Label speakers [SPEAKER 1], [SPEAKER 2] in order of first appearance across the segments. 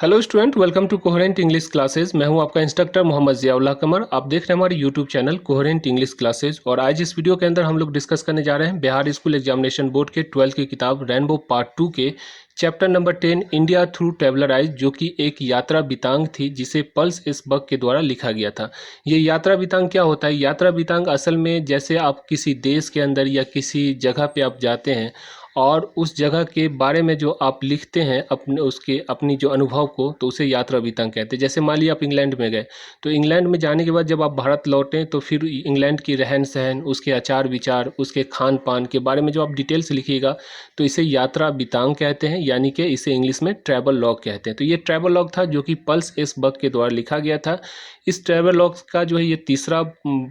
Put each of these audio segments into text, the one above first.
[SPEAKER 1] Hello student, welcome to coherent English classes. मैं हूं आपका इंस्ट्रक्टर मोहम्मद जियाउल्लाह कमर। आप देख रहे हैं हमारे YouTube channel coherent English classes. और आज इस वीडियो के अंदर हम लोग डिस्कस करने जा रहे हैं बिहार स्कूल एग्जामिनेशन बोर्ड के 12th की किताब रेनबो पार्ट 2 के chapter number 10 India through traveller eyes, जो कि एक यात्रा बितांग थी जिसे पल्स एस बक के द्वारा लिखा गया था। ये यात्रा बितांग क्या होता है? यात्रा बितांग असल में जैसे आप किसी देश के अंदर या किसी जगह पे आप जाते हैं और उस जगह के बारे में जो आप लिखते हैं अपनी जो अनुभव को, तो उसे यात्रा बितांग कहते हैं। जैसे मान लिया आप इंग्लैंड में गए, तो इंग्लैंड में जाने के बाद जब आप भारत लौटें तो फिर इंग्लैंड की रहन सहन, उसके आचार विचार, उसके खान पान के बारे में जो आप डिटेल से लिखिएगा तो इसे यात्रा बितांग कहते हैं, यानी कि इसे इंग्लिश में ट्रैवल लॉग कहते हैं। तो ये ट्रैवल लॉग था जो कि पल्स एस बक के द्वारा लिखा गया था। इस ट्रैवल लॉग का जो है ये तीसरा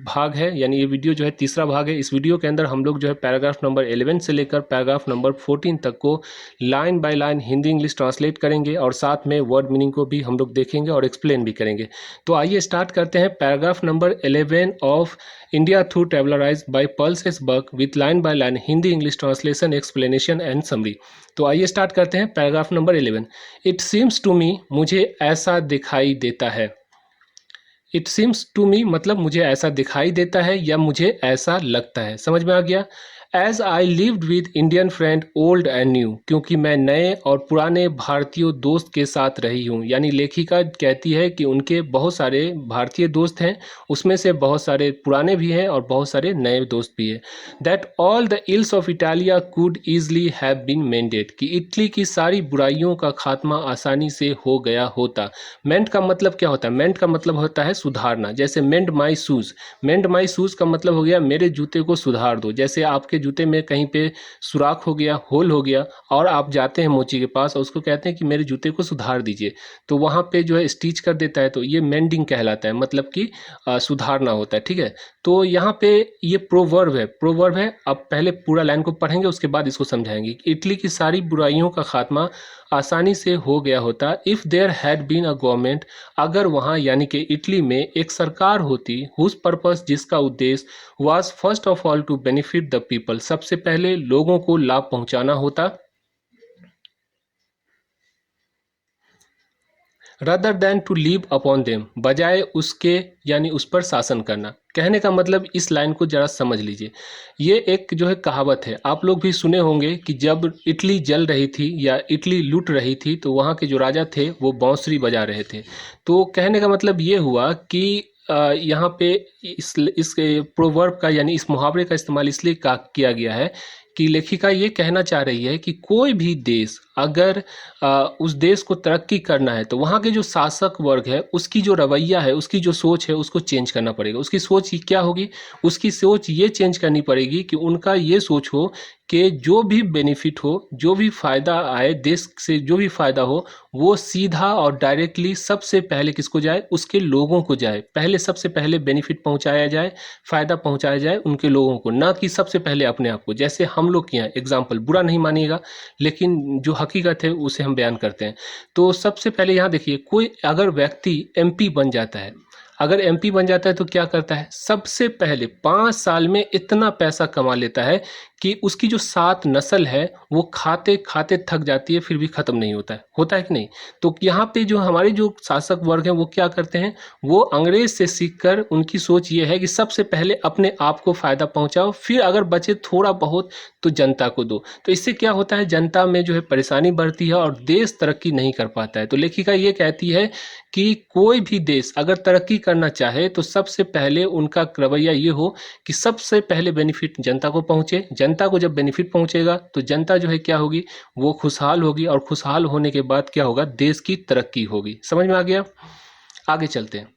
[SPEAKER 1] भाग है, यानी ये वीडियो जो है तीसरा भाग है। इस वीडियो के अंदर हम लोग जो है पैराग्राफ नंबर 11 से लेकर पैराग्राफ नंबर 14 तक को line by line Hindi English translate करेंगे और साथ में वर्ड मीनिंग को भी हम लोग देखेंगे और एक्सप्लेन भी करेंगे। तो आइए स्टार्ट करते हैं paragraph number 11 of India through traveller's eyes by Pearl S Buck with line by line Hindi English translation, explanation and summary. तो आइए स्टार्ट करते हैं paragraph number 11। It seems to me, मुझे ऐसा दिखाई देता है। इट सीम्स टू मी मतलब मुझे ऐसा दिखाई देता है या मुझे ऐसा लगता है। समझ में आ गया? As I lived with Indian friend old and new, क्योंकि मैं नए और पुराने भारतीय दोस्त के साथ रही हूँ। यानी लेखिका कहती है कि उनके बहुत सारे भारतीय दोस्त हैं, उसमें से बहुत सारे पुराने भी हैं और बहुत सारे नए दोस्त भी हैं। That all the ills of Italia could easily have been mended, कि इटली की सारी बुराइयों का खात्मा आसानी से हो गया होता। मेंट का मतलब क्या होता है? मेंट का मतलब होता है सुधारना। जैसे मेंड माई शूज़, मेंड माई शूज़ का मतलब हो गया मेरे जूते को सुधार दो। जैसे आपके जूते में कहीं पे सुराख हो गया, होल हो गया, और आप जाते हैं मोची के पास और उसको कहते हैं कि मेरे जूते को सुधार दीजिए, तो वहाँ पे जो है स्टिच कर देता है, तो ये मेंडिंग कहलाता है, मतलब कि सुधारना होता है। ठीक है, तो यहाँ पे ये प्रोवर्ब है। प्रोवर्ब है। अब पहले पूरा लाइन को पढ़ेंगे, उसके बाद इसको समझाएंगे। इटली की सारी बुराइयों का खात्मा आसानी से हो गया होता if there had been a government, अगर वहाँ यानी कि इटली में एक सरकार होती, हुज पर्पस जिसका उद्देश्य was first of all to benefit the people, सबसे पहले लोगों को लाभ पहुंचाना होता, rather than to live upon them, बजाय उसके यानी उस पर शासन करना। कहने का मतलब इस लाइन को जरा समझ लीजिए। ये एक जो है कहावत है, आप लोग भी सुने होंगे कि जब इटली जल रही थी या इटली लूट रही थी तो वहाँ के जो राजा थे वो बांसुरी बजा रहे थे। तो कहने का मतलब ये हुआ कि यहाँ पे इस प्रोवर्ब का यानी इस मुहावरे का इस्तेमाल इसलिए किया गया है कि लेखिका ये कहना चाह रही है कि कोई भी देश अगर उस देश को तरक्की करना है तो वहाँ के जो शासक वर्ग है उसकी जो रवैया है, उसकी जो सोच है, उसको चेंज करना पड़ेगा। उसकी सोच क्या होगी? उसकी सोच ये चेंज करनी पड़ेगी कि उनका ये सोच हो कि जो भी बेनिफिट हो, जो भी फ़ायदा आए, देश से जो भी फ़ायदा हो, वो सीधा और डायरेक्टली सबसे पहले किसको जाए? उसके लोगों को जाए। पहले सबसे पहले बेनिफिट पहुंचाया जाए, फ़ायदा पहुंचाया जाए उनके लोगों को, ना कि सबसे पहले अपने आप को। जैसे हम लोग के यहाँ एग्जाम्पल, बुरा नहीं मानिएगा लेकिन जो हकीकत है उसे हम बयान करते हैं। तो सबसे पहले यहाँ देखिए, कोई अगर व्यक्ति एमपी बन जाता है, अगर एमपी बन जाता है तो क्या करता है? सबसे पहले 5 साल में इतना पैसा कमा लेता है कि उसकी जो 7 नस्ल है वो खाते खाते थक जाती है, फिर भी ख़त्म नहीं होता है कि नहीं? तो यहाँ पे जो हमारे जो शासक वर्ग हैं वो क्या करते हैं? वो अंग्रेज से सीखकर उनकी सोच ये है कि सबसे पहले अपने आप को फ़ायदा पहुँचाओ, फिर अगर बचे थोड़ा बहुत तो जनता को दो। तो इससे क्या होता है? जनता में जो है परेशानी बढ़ती है और देश तरक्की नहीं कर पाता है। तो लेखिका ये कहती है कि कोई भी देश अगर तरक्की करना चाहे तो सबसे पहले उनका रवैया ये हो कि सबसे पहले बेनिफिट जनता को पहुँचे। जनता को जब बेनिफिट पहुँचेगा तो जनता जो है क्या होगी? वो खुशहाल होगी, और खुशहाल होने के बाद क्या होगा? देश की तरक्की होगी। समझ में आ गया? आगे चलते हैं।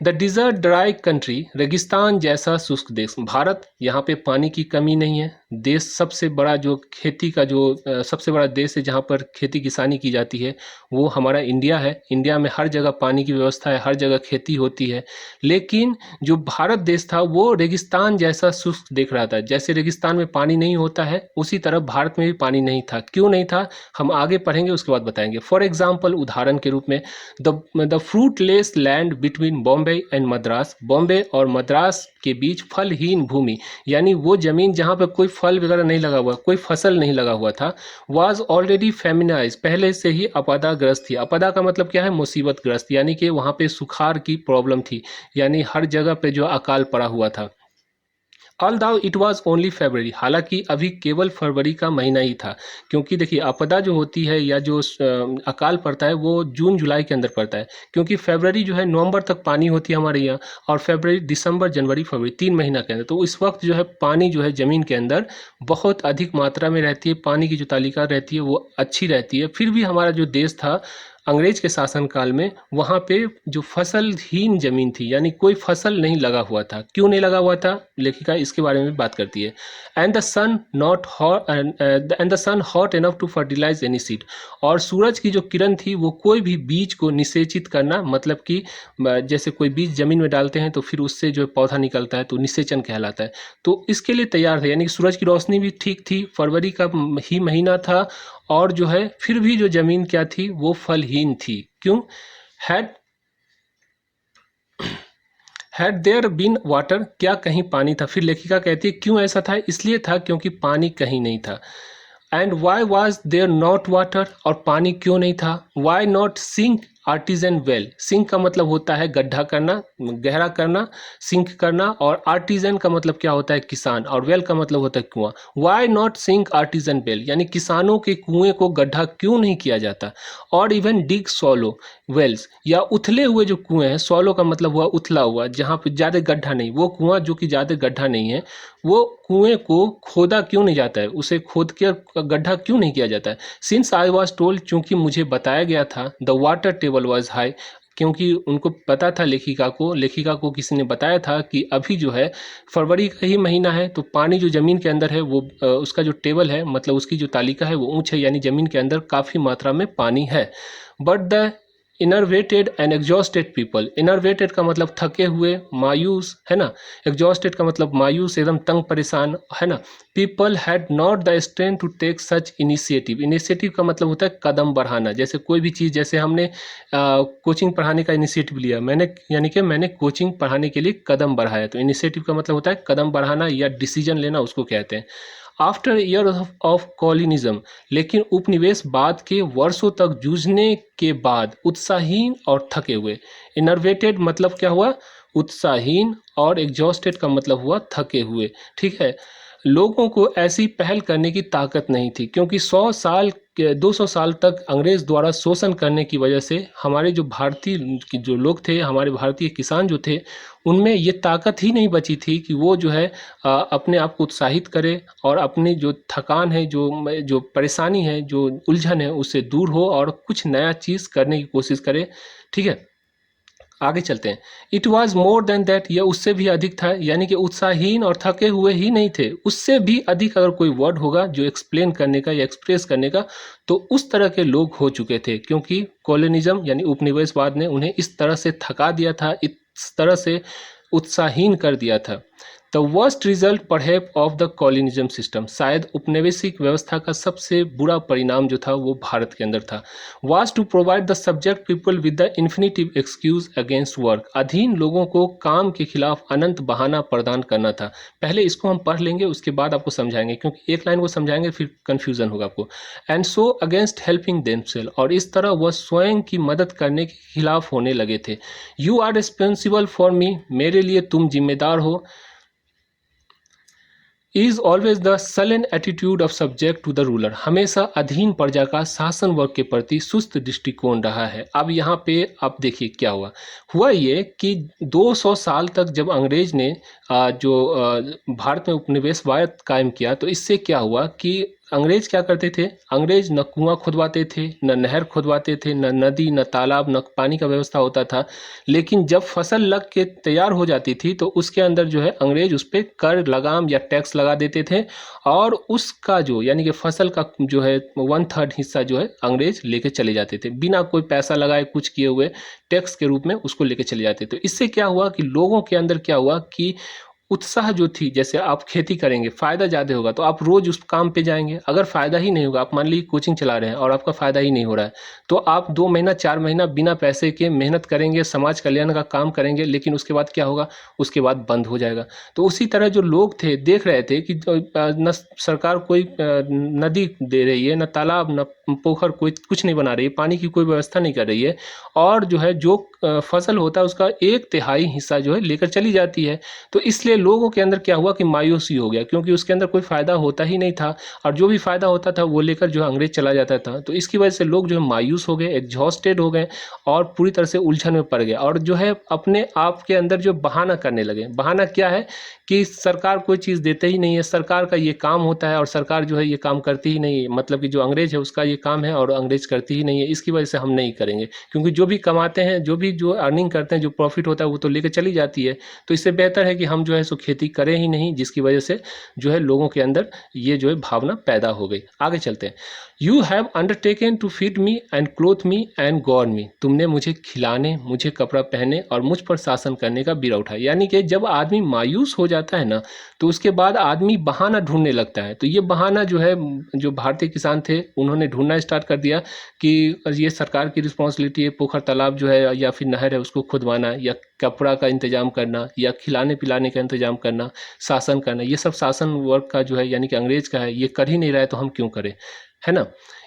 [SPEAKER 1] द डिजर्ट ड्राई कंट्री, रेगिस्तान जैसा शुष्क देश। भारत, यहाँ पे पानी की कमी नहीं है। देश सबसे बड़ा जो खेती का जो सबसे बड़ा देश है जहाँ पर खेती किसानी की जाती है वो हमारा इंडिया है। इंडिया में हर जगह पानी की व्यवस्था है, हर जगह खेती होती है। लेकिन जो भारत देश था वो रेगिस्तान जैसा शुष्क देख रहा था। जैसे रेगिस्तान में पानी नहीं होता है उसी तरह भारत में भी पानी नहीं था। क्यों नहीं था हम आगे पढ़ेंगे, उसके बाद बताएंगे। फॉर एग्जाम्पल, उदाहरण के रूप में, the fruitless land between Bombay and Madras, Bombay और मद्रास के बीच फलहीन भूमि, यानी वो जमीन जहाँ पर कोई फल वगैरह नहीं लगा हुआ, कोई फसल नहीं लगा हुआ था, वाज ऑलरेडी फेमिनाइज, पहले से ही आपदाग्रस्त थी। आपदा का मतलब क्या है? मुसीबतग्रस्त, यानी कि वहाँ पे सुखाड़ की प्रॉब्लम थी, यानी हर जगह पे जो अकाल पड़ा हुआ था। ऑल्दो इट वाज ओनली फरवरी, हालांकि अभी केवल फरवरी का महीना ही था, क्योंकि देखिए आपदा जो होती है या जो अकाल पड़ता है वो जून जुलाई के अंदर पड़ता है, क्योंकि फरवरी जो है नवंबर तक पानी होती है हमारे यहाँ, और फरवरी दिसंबर जनवरी फरवरी 3 महीना के अंदर, तो इस वक्त जो है पानी जो है ज़मीन के अंदर बहुत अधिक मात्रा में रहती है, पानी की जो तालिका रहती है वो अच्छी रहती है। फिर भी हमारा जो देश था अंग्रेज के शासनकाल में, वहाँ पे जो फसलहीन ज़मीन थी, यानी कोई फसल नहीं लगा हुआ था। क्यों नहीं लगा हुआ था? लेखिका इसके बारे में बात करती है। And the sun not hot and the sun hot enough to fertilise any seed, और सूरज की जो किरण थी वो कोई भी बीज को निषेचित करना, मतलब कि जैसे कोई बीज जमीन में डालते हैं तो फिर उससे जो पौधा निकलता है तो निषेचन कहलाता है, तो इसके लिए तैयार थे, यानी कि सूरज की रोशनी भी ठीक थी, फरवरी का ही महीना था, और जो है फिर भी जो जमीन क्या थी वो फलहीन थी। क्यों? Had had there been water, क्या कहीं पानी था? फिर लेखिका कहती है क्यों ऐसा था? इसलिए था क्योंकि पानी कहीं नहीं था। And why was there not water, और पानी क्यों नहीं था? Why not sink artesian well, sink का मतलब होता है गड्ढा करना, गहरा करना, सिंक करना, और आर्टिजन का मतलब क्या होता है? किसान, और वेल का मतलब होता है कुआं। Why not sink artesian well, यानी किसानों के कुएं को गड्ढा क्यों नहीं किया जाता? और इवन डिग सॉलो वेल्स, या उथले हुए जो कुएं हैं, सॉलो का मतलब हुआ उथला हुआ, जहाँ पे ज़्यादा गड्ढा नहीं, वो कुआं जो कि ज़्यादा गड्ढा नहीं है, वो कुएं को खोदा क्यों नहीं जाता है? उसे खोद के गड्ढा क्यों नहीं किया जाता है? सिंस आई वॉज टोल्ड, चूंकि मुझे बताया गया था, the water table was high, क्योंकि उनको पता था, लेखिका को किसी ने बताया था कि अभी जो है फरवरी का ही महीना है, तो पानी जो ज़मीन के अंदर है वो उसका जो टेबल है, मतलब उसकी जो तालिका है वो ऊंच है, यानी ज़मीन के अंदर काफ़ी मात्रा में पानी है। But the innervated and exhausted people, innervated का मतलब थके हुए, मायूस, है ना, एग्जॉस्टेड का मतलब मायूस, एकदम तंग परेशान, है ना। People had not the strength to take such initiative, initiative का मतलब होता है कदम बढ़ाना, जैसे कोई भी चीज़, जैसे हमने कोचिंग पढ़ाने का इनिशिएटिव लिया, मैंने, यानी कि मैंने कोचिंग पढ़ाने के लिए कदम बढ़ाया, तो इनिशिएटिव का मतलब होता है कदम बढ़ाना या डिसीजन लेना, उसको कहते हैं। आफ्टर ईयर ऑफ कॉलोनिज्म, लेकिन उपनिवेशवाद के वर्षों तक जूझने के बाद उत्साहहीन और थके हुए, इनर्वेटेड मतलब क्या हुआ? उत्साहहीन, और एग्जॉस्टेड का मतलब हुआ थके हुए, ठीक है। लोगों को ऐसी पहल करने की ताकत नहीं थी, क्योंकि 200 साल तक अंग्रेज द्वारा शोषण करने की वजह से हमारे जो भारतीय जो लोग थे, हमारे भारतीय किसान जो थे, उनमें ये ताकत ही नहीं बची थी कि वो जो है अपने आप को उत्साहित करे, और अपनी जो थकान है, जो परेशानी है, जो उलझन है, उससे दूर हो और कुछ नया चीज़ करने की कोशिश करे, ठीक है। आगे चलते हैं। It was more than that, यह उससे भी अधिक था, यानी कि उत्साहहीन और थके हुए ही नहीं थे, उससे भी अधिक अगर कोई वर्ड होगा जो एक्सप्लेन करने का या एक्सप्रेस करने का, तो उस तरह के लोग हो चुके थे, क्योंकि कॉलोनिज्म यानी उपनिवेशवाद ने उन्हें इस तरह से थका दिया था, इस तरह से उत्साहहीन कर दिया था। The worst result perhaps of the colonialism system, शायद उपनिवेशिक व्यवस्था का सबसे बुरा परिणाम जो था वो भारत के अंदर था। Was to provide the subject people with the infinitive excuse against work, अधीन लोगों को काम के खिलाफ अनंत बहाना प्रदान करना था। पहले इसको हम पढ़ लेंगे, उसके बाद आपको समझाएंगे, क्योंकि एक लाइन को समझाएंगे फिर कन्फ्यूजन होगा आपको। And so against helping themselves, और इस तरह वह स्वयं की मदद करने के खिलाफ होने लगे थे। You are responsible for me, मेरे लिए तुम जिम्मेदार हो। Is always the sullen attitude of subject to the ruler, हमेशा अधीन प्रजा का शासन वर्ग के प्रति सुस्त दृष्टिकोण रहा है। अब यहाँ पे आप देखिए क्या हुआ ये कि 200 साल तक जब अंग्रेज ने भारत में उपनिवेशवाद कायम किया, तो इससे क्या हुआ कि अंग्रेज क्या करते थे? अंग्रेज न कुआं खुदवाते थे, न नहर खुदवाते थे, न नदी, न तालाब, न पानी का व्यवस्था होता था, लेकिन जब फसल लग के तैयार हो जाती थी तो उसके अंदर जो है अंग्रेज उस पर कर, लगाम या टैक्स लगा देते थे, और उसका जो, यानी कि फसल का जो है 1/3 हिस्सा जो है अंग्रेज लेके चले जाते थे, बिना कोई पैसा लगाए, कुछ किए हुए, टैक्स के रूप में उसको लेके चले जाते थे। तो इससे क्या हुआ कि लोगों के अंदर क्या हुआ कि उत्साह जो थी, जैसे आप खेती करेंगे, फ़ायदा ज़्यादा होगा तो आप रोज़ उस काम पे जाएँगे। अगर फ़ायदा ही नहीं होगा, आप मान लीजिए कोचिंग चला रहे हैं और आपका फ़ायदा ही नहीं हो रहा है, तो आप 2 महीना 4 महीना बिना पैसे के मेहनत करेंगे, समाज कल्याण का काम करेंगे, लेकिन उसके बाद क्या होगा? उसके बाद बंद हो जाएगा। तो उसी तरह जो लोग थे, देख रहे थे कि न सरकार कोई नदी दे रही है, न तालाब, न पोखर, कोई कुछ नहीं बना रही है, पानी की कोई व्यवस्था नहीं कर रही है, और जो है जो फसल होता है उसका 1/3 हिस्सा जो है लेकर चली जाती है। तो इसलिए लोगों के अंदर क्या हुआ कि मायूसी हो गया, क्योंकि उसके अंदर कोई फ़ायदा होता ही नहीं था, और जो भी फ़ायदा होता था वो लेकर जो है अंग्रेज़ चला जाता था। तो इसकी वजह से लोग जो है मायूस हो गए, एग्ज़ॉस्टेड हो गए, और पूरी तरह से उलझन में पड़ गए, और जो है अपने आप के अंदर जो बहाना करने लगे। बहाना क्या है कि सरकार कोई चीज़ देते ही नहीं है, सरकार का ये काम होता है और सरकार जो है ये काम करती ही नहीं है, मतलब कि जो अंग्रेज़ है उसका ये काम है और अंग्रेज़ करती ही नहीं है, इसकी वजह से हम नहीं करेंगे। क्योंकि जो भी कमाते हैं, जो अर्निंग करते हैं, जो प्रॉफ़िट होता है वो तो लेके चली जाती है। तो इससे बेहतर है कि हम जो है सो खेती करें ही नहीं, जिसकी वजह से जो है लोगों के अंदर ये जो है भावना पैदा हो गई। आगे चलते हैं। You have undertaken to feed me and clothe me and govern me. तुमने मुझे खिलाने, मुझे कपड़ा पहने और मुझ पर शासन करने का बीड़ा उठाया। यानी कि जब आदमी मायूस हो जाता है ना, तो उसके बाद आदमी बहाना ढूंढने लगता है। तो ये बहाना जो है, जो भारतीय किसान थे उन्होंने ढूंढना स्टार्ट कर दिया कि ये सरकार की रिस्पॉन्सिबिलिटी है, पोखर तालाब जो है या फिर नहर है उसको खुदवाना, या कपड़ा का इंतजाम करना, या खिलाने पिलाने का इंतजाम करना, शासन करना। ये सब शासन वर्क का जो है यानी कि अंग्रेज का है, ये कर ही नहीं रहा है तो हम क्यों करें, है ना।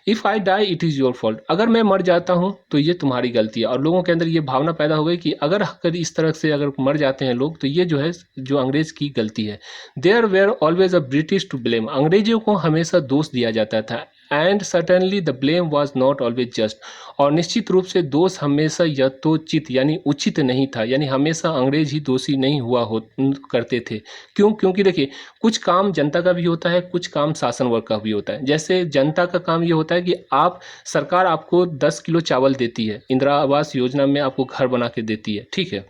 [SPEAKER 1] If I die it is your fault. अगर मैं मर जाता हूँ तो ये तुम्हारी गलती है। और लोगों के अंदर ये भावना पैदा हो गई कि अगर इस तरह से अगर मर जाते हैं लोग तो ये जो है जो अंग्रेज की गलती है। There were always a British to blame. अंग्रेजों को हमेशा दोष दिया जाता था। And certainly the blame was not always just. और निश्चित रूप से दोष हमेशा यथोचित यानी उचित नहीं था, यानी हमेशा अंग्रेज ही दोषी नहीं हुआ हो करते थे। क्यों? क्योंकि देखिए, कुछ काम जनता का भी होता है, कुछ काम शासन वर्ग का भी होता है। जैसे जनता का काम ये होता है कि सरकार आपको 10 किलो चावल देती है, इंदिरा आवास योजना में आपको घर बना के देती है, ठीक है।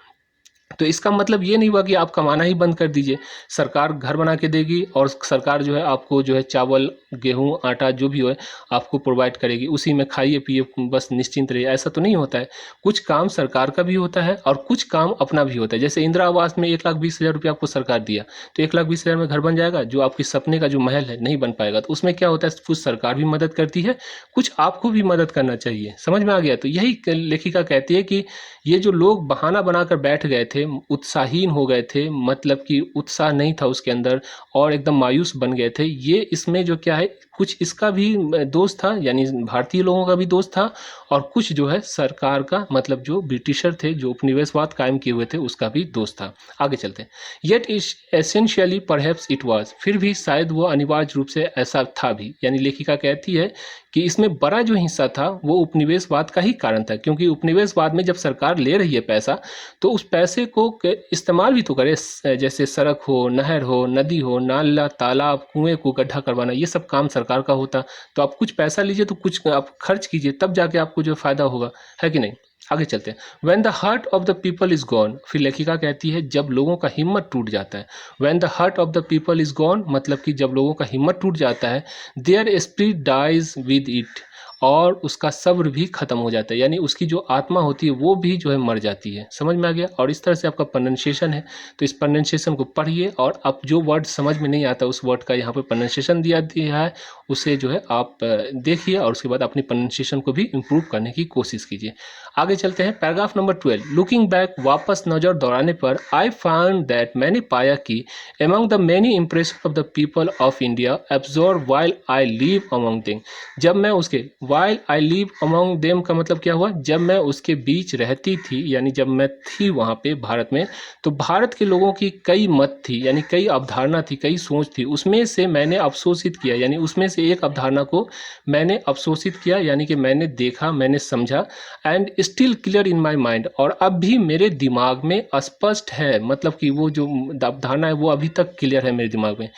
[SPEAKER 1] तो इसका मतलब ये नहीं हुआ कि आप कमाना ही बंद कर दीजिए। सरकार घर बना के देगी और सरकार जो है आपको जो है चावल, गेहूँ, आटा जो भी हो आपको प्रोवाइड करेगी, उसी में खाइए पिए बस निश्चिंत रहिए, ऐसा तो नहीं होता है। कुछ काम सरकार का भी होता है और कुछ काम अपना भी होता है। जैसे इंदिरा आवास में 1,20,000 रुपये आपको सरकार दिया, तो 1,20,000 में घर बन जाएगा, जो आपके सपने का जो महल है नहीं बन पाएगा। तो उसमें क्या होता है, कुछ सरकार भी मदद करती है, कुछ आपको भी मदद करना चाहिए। समझ में आ गया? तो यही लेखिका कहती है कि ये जो लोग बहाना बनाकर बैठ गए थे, उत्साहीन हो गए थे, मतलब कि उत्साह नहीं था उसके अंदर, और एकदम मायूस बन गए थे, ये इसमें जो क्या है, कुछ इसका भी दोष था, यानी भारतीय लोगों का भी दोष था, और कुछ जो है सरकार का, मतलब जो ब्रिटिशर थे, जो उपनिवेशवाद कायम किए हुए थे, उसका भी दोष था। आगे चलते हैं। Yet is essentially perhaps it was. फिर भी शायद वो अनिवार्य रूप से ऐसा था भी। यानी लेखिका कहती है कि इसमें बड़ा जो हिस्सा था वो उपनिवेशवाद का ही कारण था, क्योंकि उपनिवेशवाद में जब सरकार ले रही है पैसा, तो उस पैसे को इस्तेमाल भी तो करे। जैसे सड़क हो, नहर हो, नदी हो, नाला, तालाब, कुएं को गड्ढा करवाना, ये सब काम सरकार का होता। तो आप कुछ पैसा लीजिए, तो कुछ आप खर्च कीजिए, तब जाके आपको जो फायदा होगा, है कि नहीं। आगे चलते हैं। When the heart of the people is gone, फिर लेखिका कहती है जब लोगों का हिम्मत टूट जाता है। When the heart of the people is gone, मतलब कि जब लोगों का हिम्मत टूट जाता है, their spirit dies with it, और उसका सब्र भी खत्म हो जाता है, यानी उसकी जो आत्मा होती है वो भी जो है मर जाती है। समझ में आ गया? और इस तरह से आपका प्रोनाउंसिएशन है, तो इस प्रोनाउंसिएशन को पढ़िए, और आप जो वर्ड समझ में नहीं आता उस वर्ड का यहाँ पे प्रोनाउंसिएशन दिया है, उसे जो है आप देखिए, और उसके बाद अपनी प्रोनाउंसिएशन को भी इम्प्रूव करने की कोशिश कीजिए। आगे चलते हैं। Paragraph number 12। लुकिंग बैक, वापस नज़र दौड़ाने पर, आई फाउंड दैट, मैंने पाया कि among the many impressions of the people of India absorbed while I live among them, जब मैं उसके while I live among them का मतलब क्या हुआ, जब मैं उसके बीच रहती थी, यानी जब मैं थी वहाँ पे भारत में, तो भारत के लोगों की कई मत थी, यानी कई अवधारणा थी, कई सोच थी, उसमें से मैंने अवशोषित किया, यानी उसमें से एक अवधारणा को मैंने अवशोषित किया, यानी कि मैंने देखा, मैंने समझा। And still clear in my mind, और अब भी मेरे दिमाग में स्पष्ट है, मतलब कि वो जो अवधारणा है वो अभी तक क्लियर है मेरे दिमाग में।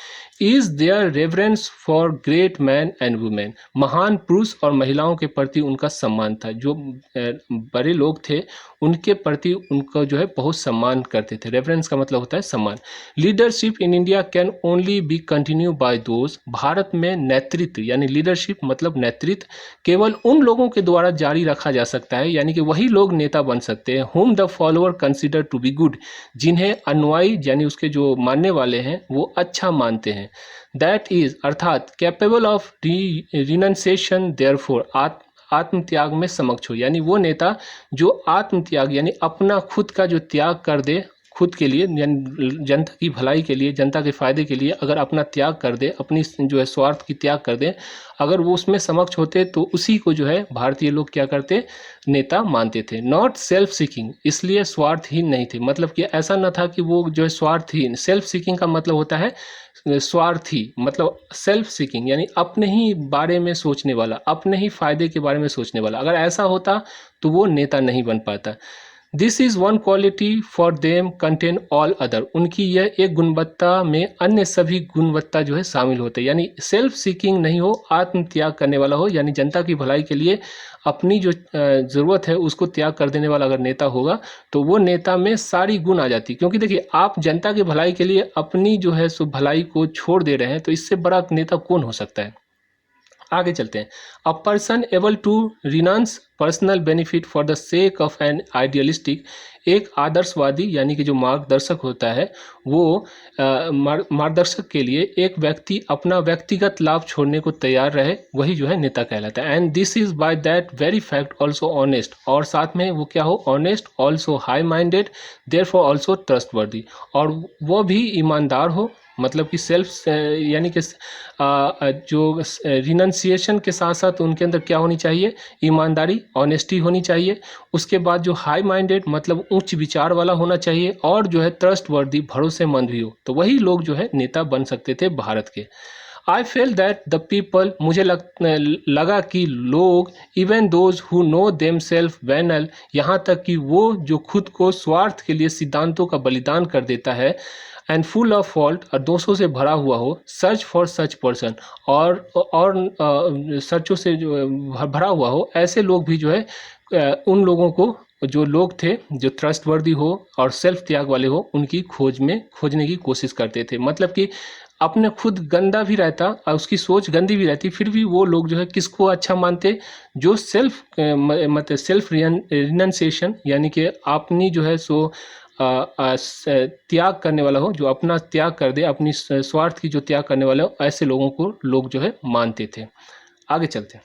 [SPEAKER 1] Is there reverence for great man and women, महान पुरुष और महिलाओं के प्रति उनका सम्मान था। जो बड़े लोग थे उनके प्रति उनको जो है बहुत सम्मान करते थे। रेफरेंस का मतलब होता है सम्मान। Leadership in India can only be continue by those, भारत में नेतृत्व यानी लीडरशिप मतलब नेतृत्व केवल उन लोगों के द्वारा जारी रखा जा सकता है, यानी कि वही लोग नेता बन सकते हैं। Whom the follower consider to be good, जिन्हें अनुयायी यानी उसके जो मानने वाले हैं वो अच्छा मानते हैं। दैट इज अर्थात कैपेबल ऑफ रिनंसिएशन देयरफॉर, आत्म त्याग में समक्ष हो, यानी वो नेता जो आत्म त्याग यानी अपना खुद का जो त्याग कर दे, खुद के लिए यानी जनता की भलाई के लिए, जनता के फायदे के लिए अगर अपना त्याग कर दे, अपनी जो है स्वार्थ की त्याग कर दे, अगर वो उसमें समक्ष होते तो उसी को जो है भारतीय लोग क्या करते, नेता मानते थे। नॉट सेल्फ सीकिंग, इसलिए स्वार्थहीन नहीं थे, मतलब कि ऐसा न था कि वो जो है स्वार्थहीन। सेल्फ सीकिंग का मतलब होता है स्वार्थी, मतलब सेल्फ सीकिंग यानी अपने ही बारे में सोचने वाला, अपने ही फायदे के बारे में सोचने वाला। अगर ऐसा होता तो वो नेता नहीं बन पाता। This is one quality for them contain all other, उनकी यह एक गुणवत्ता में अन्य सभी गुणवत्ता जो है शामिल होते हैं। यानी सेल्फ सीकिंग नहीं हो, आत्म त्याग करने वाला हो, यानी जनता की भलाई के लिए अपनी जो ज़रूरत है उसको त्याग कर देने वाला अगर नेता होगा तो वो नेता में सारी गुण आ जाती। क्योंकि देखिए, आप जनता की भलाई के लिए अपनी जो है सो भलाई को छोड़ दे रहे हैं, तो इससे बड़ा नेता कौन हो सकता है। आगे चलते हैं। A person able to renounce personal benefit for the sake of an idealistic, एक आदर्शवादी यानी कि जो मार्गदर्शक होता है वो मार्गदर्शक के लिए एक व्यक्ति अपना व्यक्तिगत लाभ छोड़ने को तैयार रहे, वही जो है नेता कहलाता है। And this is by that very fact also honest, और साथ में वो क्या हो, honest, also high minded, therefore also trustworthy, और वो भी ईमानदार हो, मतलब कि सेल्फ यानी कि जो रिनंसिएशन के साथ साथ उनके अंदर क्या होनी चाहिए, ईमानदारी, ऑनेस्टी होनी चाहिए। उसके बाद जो हाई माइंडेड मतलब उच्च विचार वाला होना चाहिए, और जो है ट्रस्टवर्दी, भरोसेमंद भी हो, तो वही लोग जो है नेता बन सकते थे भारत के। I felt that the people, मुझे लगा कि लोग, even those who know themselves venal, यहाँ तक कि वो जो खुद को स्वार्थ के लिए सिद्धांतों का बलिदान कर देता है, एंड फुल ऑफ फॉल्ट, और दोषों से भरा हुआ हो, सर्च फॉर सच पर्सन, और सर्चों से जो भरा हुआ हो, ऐसे लोग भी जो है उन लोगों को, जो लोग थे जो ट्रस्टवर्दी हो और सेल्फ त्याग वाले हो, उनकी खोजने की कोशिश करते थे। मतलब कि अपने खुद गंदा भी रहता और उसकी सोच गंदी भी रहती, फिर भी वो लोग जो है किसको अच्छा मानते, जो सेल्फ मतलब सेल्फ रिनंसिएशन यानी कि अपनी जो है सो त्याग करने वाला हो, जो अपना त्याग कर दे, अपनी स्वार्थ की जो त्याग करने वाला हो, ऐसे लोगों को लोग जो है मानते थे। आगे चलते हैं।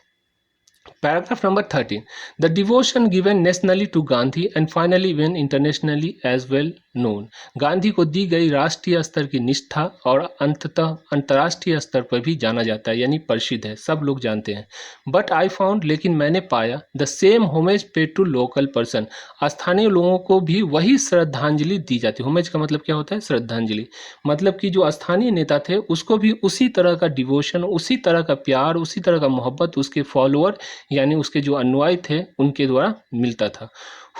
[SPEAKER 1] Paragraph number 13, the devotion given nationally to Gandhi and finally even internationally as well known, Gandhi को दी गई राष्ट्रीय स्तर की निष्ठा और अंततः अंतर्राष्ट्रीय स्तर पर भी जाना जाता है, यानी प्रसिद्ध है, सब लोग जानते हैं। बट आई फाउंड, लेकिन मैंने पाया, the same homage paid to local person, स्थानीय लोगों को भी वही श्रद्धांजलि दी जाती है। होमेज का मतलब क्या होता है, श्रद्धांजलि, मतलब कि जो स्थानीय नेता थे उसको भी उसी तरह का डिवोशन, उसी तरह का प्यार, उसी तरह का मोहब्बत उसके फॉलोअर यानी उसके जो अनुयायी थे उनके द्वारा मिलता था।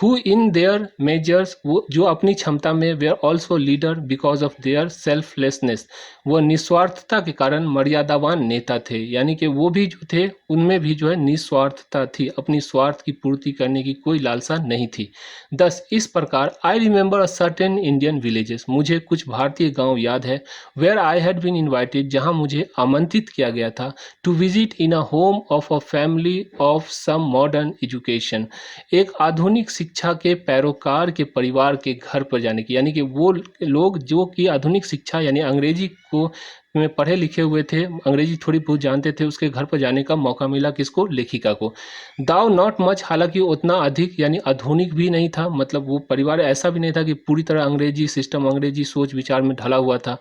[SPEAKER 1] हु इन देयर मेजर्स, वो जो अपनी क्षमता में, were also leader because of their selflessness, वो निस्वार्थता के कारण मर्यादावान नेता थे, यानी कि वो भी जो थे उनमें भी जो है निस्वार्थता थी, अपनी स्वार्थ की पूर्ति करने की कोई लालसा नहीं थी। दस इस प्रकार I remember a certain Indian villages, मुझे कुछ भारतीय गांव याद है, where I had been invited, जहां मुझे आमंत्रित किया गया था, to visit in a home of a family of some modern education, एक आधुनिक शिक्षा के पैरोकार के परिवार के घर पर जाने की, यानी कि वो लोग जो कि आधुनिक शिक्षा यानी अंग्रेजी को में पढ़े लिखे हुए थे, अंग्रेजी थोड़ी बहुत जानते थे, उसके घर पर जाने का मौका मिला, किसको, लेखिका को। दाव नॉट मच, हालांकि उतना अधिक यानी आधुनिक भी नहीं था, मतलब वो परिवार ऐसा भी नहीं था कि पूरी तरह अंग्रेजी सिस्टम, अंग्रेजी सोच विचार में ढला हुआ था।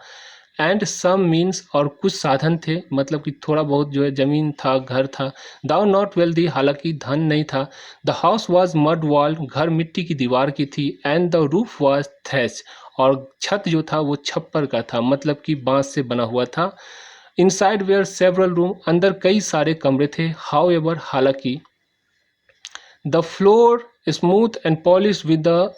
[SPEAKER 1] एंड सम मीन्स, और कुछ साधन थे, मतलब कि थोड़ा बहुत जो है जमीन था, घर था। दाउ नॉट वेल्दी, हालांकि धन नहीं था। The house was mud wall, घर मिट्टी की दीवार की थी। And the roof was thatch, और छत जो था वो छप्पर का था, मतलब कि बांस से बना हुआ था। इनसाइड वेयर सेवरल रूम, अंदर कई सारे कमरे थे। हाउ एवर, हालांकि the floor smooth and polish with the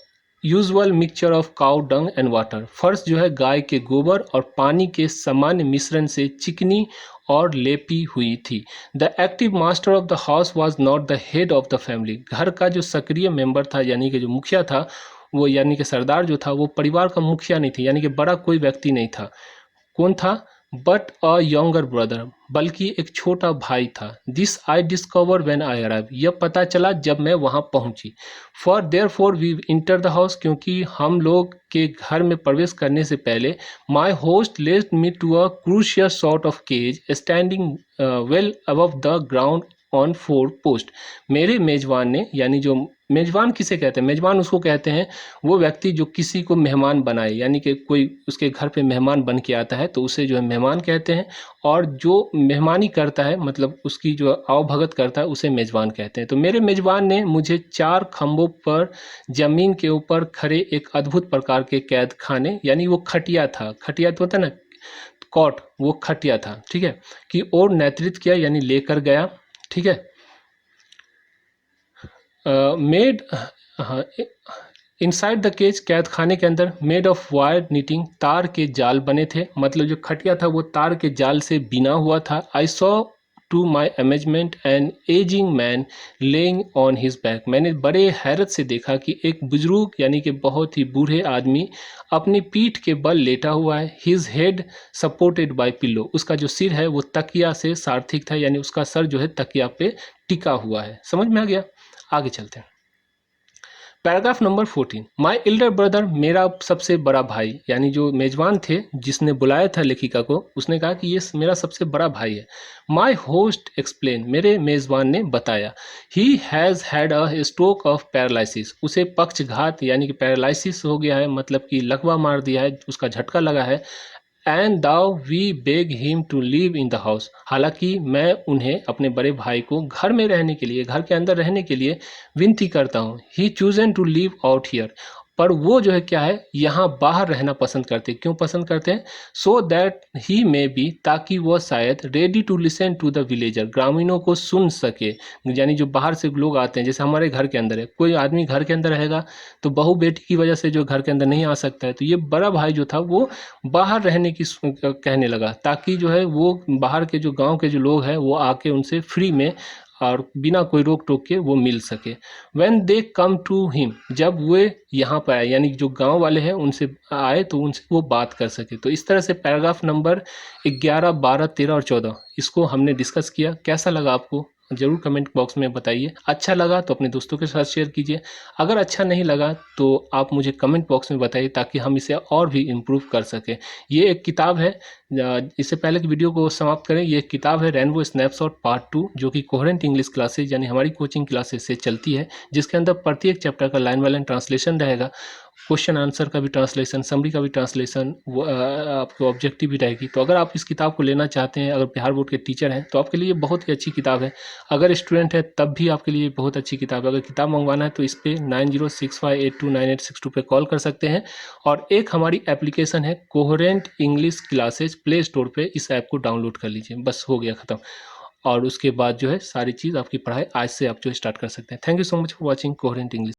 [SPEAKER 1] usual mixture of cow dung and water. फर्श जो है गाय के गोबर और पानी के सामान्य मिश्रण से चिकनी और लेपी हुई थी। The active master of the house was not the head of the family. घर का जो सक्रिय मेंबर था यानी कि जो मुखिया था वो यानी कि सरदार जो था वो परिवार का मुखिया नहीं थी, यानी कि बड़ा कोई व्यक्ति नहीं था। कौन था? बट अ यंगर ब्रदर, बल्कि एक छोटा भाई था। This I discover when I arrive, यह पता चला जब मैं वहां पहुंची। For therefore we enter the house, क्योंकि हम लोग के घर में प्रवेश करने से पहले my host led me to a crucial sort of cage standing well above the ground on 4 post. मेरे मेजबान ने, यानी जो मेजबान किसे कहते हैं? मेजबान उसको कहते हैं वो व्यक्ति जो किसी को मेहमान बनाए, यानी कि कोई उसके घर पे मेहमान बन के आता है तो उसे जो है मेहमान कहते हैं, और जो मेहमानी करता है मतलब उसकी जो आवभगत करता है उसे मेजबान कहते हैं। तो मेरे मेजबान ने मुझे 4 खंभों पर जमीन के ऊपर खड़े एक अद्भुत प्रकार के कैद खाने, यानी वो खटिया था, खटिया तो होता है ना कॉट, वो खटिया था, ठीक है, कि और नेतृत्व किया यानी लेकर गया, ठीक है। मेड इनसाइड द केज, कैद खाने के अंदर, मेड ऑफ वायर नीटिंग, तार के जाल बने थे, मतलब जो खटिया था वो तार के जाल से बिना हुआ था। I saw to my amazement an aging man lying on his back, मैंने बड़े हैरत से देखा कि एक बुजुर्ग यानी कि बहुत ही बूढ़े आदमी अपनी पीठ के बल लेटा हुआ है। His head supported by pillow, उसका जो सिर है वो तकिया से सार्थिक था, यानी उसका सर जो है तकिया पे टिका हुआ है। समझ में आ गया? आगे चलते हैं। Paragraph number 14, my elder brother, मेरा सबसे बड़ा भाई, यानी जो मेजबान थे जिसने बुलाया था लेखिका को, उसने कहा कि ये मेरा सबसे बड़ा भाई है। माई होस्ट एक्सप्लेन, मेरे मेजबान ने बताया, he has had a stroke of paralysis, उसे पक्षघात यानी कि पैरालिसिस हो गया है, मतलब कि लकवा मार दिया है, उसका झटका लगा है। And though we beg him to live in the house, हालांकि मैं उन्हें, अपने बड़े भाई को घर में रहने के लिए, घर के अंदर रहने के लिए विनती करता हूँ। He chosen to live out here, पर वो जो है क्या है, यहाँ बाहर रहना पसंद करते। क्यों पसंद करते हैं? So that he may be, ताकि वह शायद ready to listen to the villager, ग्रामीणों को सुन सके, यानी जो बाहर से लोग आते हैं, जैसे हमारे घर के अंदर है, कोई आदमी घर के अंदर रहेगा तो बहू बेटी की वजह से जो घर के अंदर नहीं आ सकता है, तो ये बड़ा भाई जो था वो बाहर रहने की कहने लगा, ताकि जो है वो बाहर के जो गांव के जो लोग हैं वो आके उनसे फ्री में और बिना कोई रोक टोक के वो मिल सके। When they come to him, जब वे यहाँ पर आए, यानी जो गांव वाले हैं उनसे आए तो उनसे वो बात कर सके। तो इस तरह से पैराग्राफ नंबर 11, 12, 13 और 14 इसको हमने डिस्कस किया। कैसा लगा आपको? ज़रूर कमेंट बॉक्स में बताइए। अच्छा लगा तो अपने दोस्तों के साथ शेयर कीजिए, अगर अच्छा नहीं लगा तो आप मुझे कमेंट बॉक्स में बताइए ताकि हम इसे और भी इम्प्रूव कर सकें। ये एक किताब है, इससे पहले कि वीडियो को समाप्त करें, ये किताब है रेनबो स्नैपशॉट पार्ट 2, जो कि कोहेरेंट इंग्लिश क्लासेज यानी हमारी कोचिंग क्लासेस से चलती है, जिसके अंदर प्रत्येक चैप्टर का लाइन बाय लाइन ट्रांसलेशन रहेगा, क्वेश्चन आंसर का भी ट्रांसलेशन, समरी का भी ट्रांसलेशन, वो आपको ऑब्जेक्टिव भी रहेगी। तो अगर आप इस किताब को लेना चाहते हैं, अगर बिहार बोर्ड के टीचर हैं तो आपके लिए बहुत ही अच्छी किताब है, अगर स्टूडेंट है तब भी आपके लिए बहुत अच्छी किताब है। अगर किताब मंगवाना है तो इस पे 9065829862 पे कॉल कर सकते हैं। और एक हमारी एप्लीकेशन है coherent English classes, play store पे इस ऐप को डाउनलोड कर लीजिए, बस हो गया ख़त्म। और उसके बाद जो है सारी चीज़ आपकी पढ़ाई आज से आप जो स्टार्ट कर सकते हैं। Thank you so much for watching coherent English.